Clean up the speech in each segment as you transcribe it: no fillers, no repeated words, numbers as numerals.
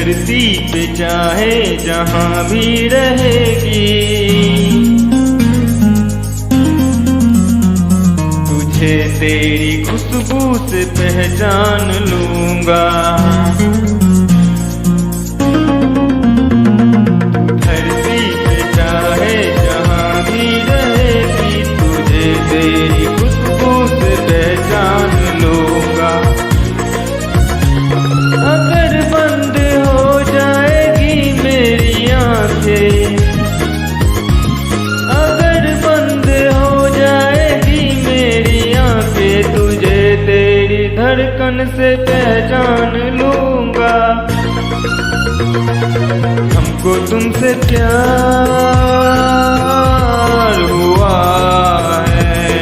धरती पे चाहे जहां भी रहेगी, तुझे तेरी खुशबू से पहचान लूंगा। धरती पे चाहे जहां भी रहेगी, तुझे तेरी खुशबू से पहचान लूंगा। अगर बंद हो जाएगी मेरी आंखें, अगर बंद हो जाएगी मेरी आंखें, तुझे तेरी धड़कन से पहचान लूंगा। हमको तुमसे प्यार हुआ है,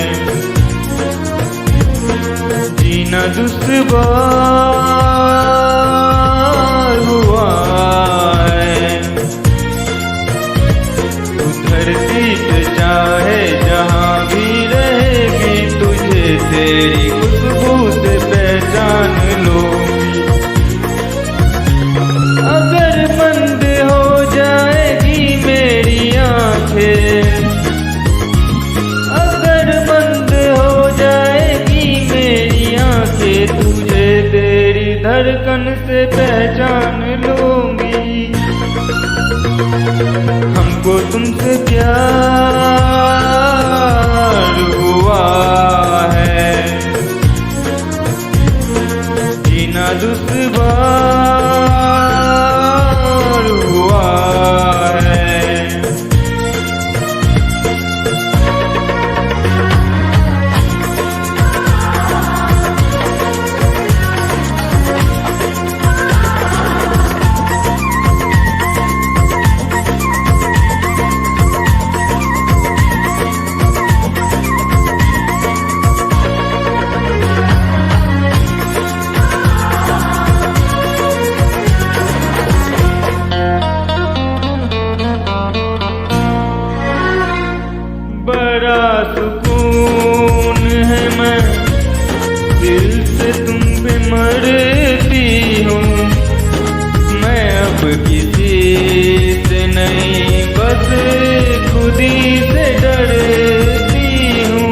जीना दुश्वार हुआ है। तू धरती पे चाहे जहां भी रहेगी, तुझे तेरी खुशबू से पहचान लूंगी। अगर बंद हो जाएगी मेरी आंखें, अगर बंद हो जाएगी मेरी आंखें, तुझे तेरी धड़कन से पहचान लूंगी। हमको तुमसे प्यार हुआ है, जीना दुश्वार हुआ है। बड़ा सुकून है, मैं दिल से तुम पे मरती हूँ। मैं अब किसी से नहीं, बस खुद ही से डरती हूँ।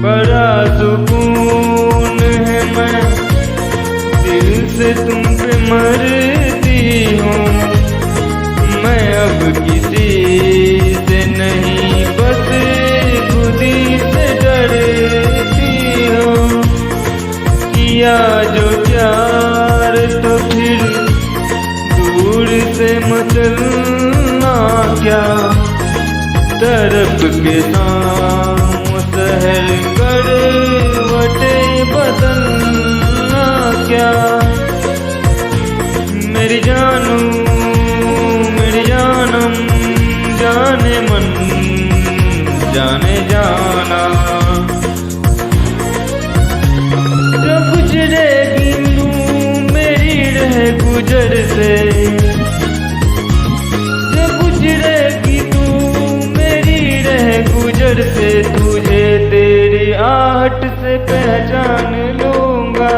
बड़ा सुकून है, मैं दिल से तुम पे मरती हूँ। मैं अब किसी से नहीं, बस खुद ही से डरती हूँ। किया जो प्यार तो फिर दूर से मचलना क्या, तरफ के नाम शहर करवटे बदलना क्या। मेरी जानू मेरी जानम जाने मन जाने जाना, जो गुजरेगी तू मेरी रह गुजर से, जो गुजरेगी तू मेरी रह गुजर से, तुझे तेरी आहट से पहचान लूंगा।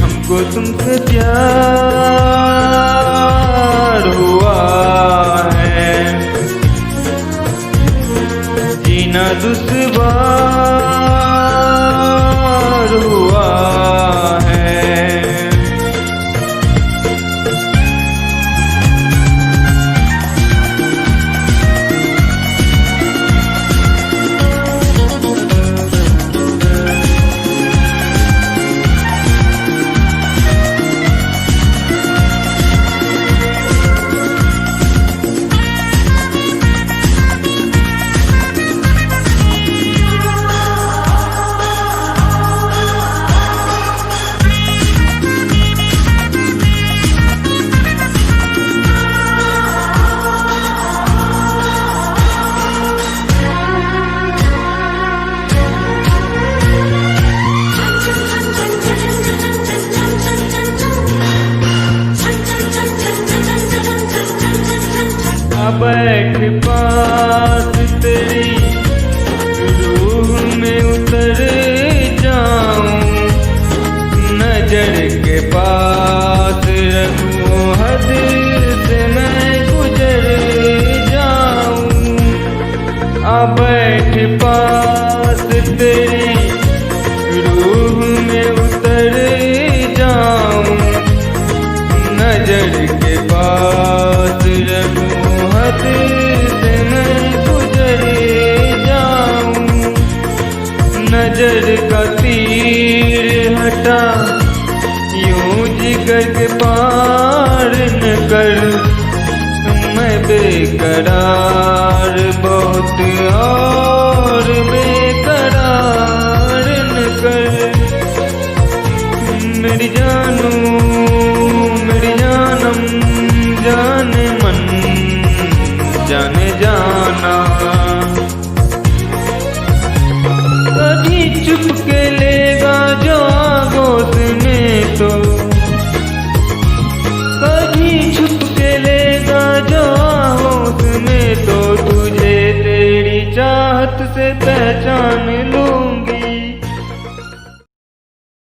हमको तुमसे प्यार हुआ है, जीना दुश्वार हुआ है। बैठ पास तेरी रूह में उतर जाऊं, नजर के पास रहूं, हद से मैं गुजर जाऊं। नजर का तीर हटा यूं जिगर के पार न कर, मैं बेकरार बहुत और बेकरार न कर। मेरी जानू मेरी जानम जाने मन जाने जाना, कभी चुप के लेगा जो आगोश में तो, कभी छुप के लेगा जो आगोश में तो, तुझे तेरी चाहत से पहचान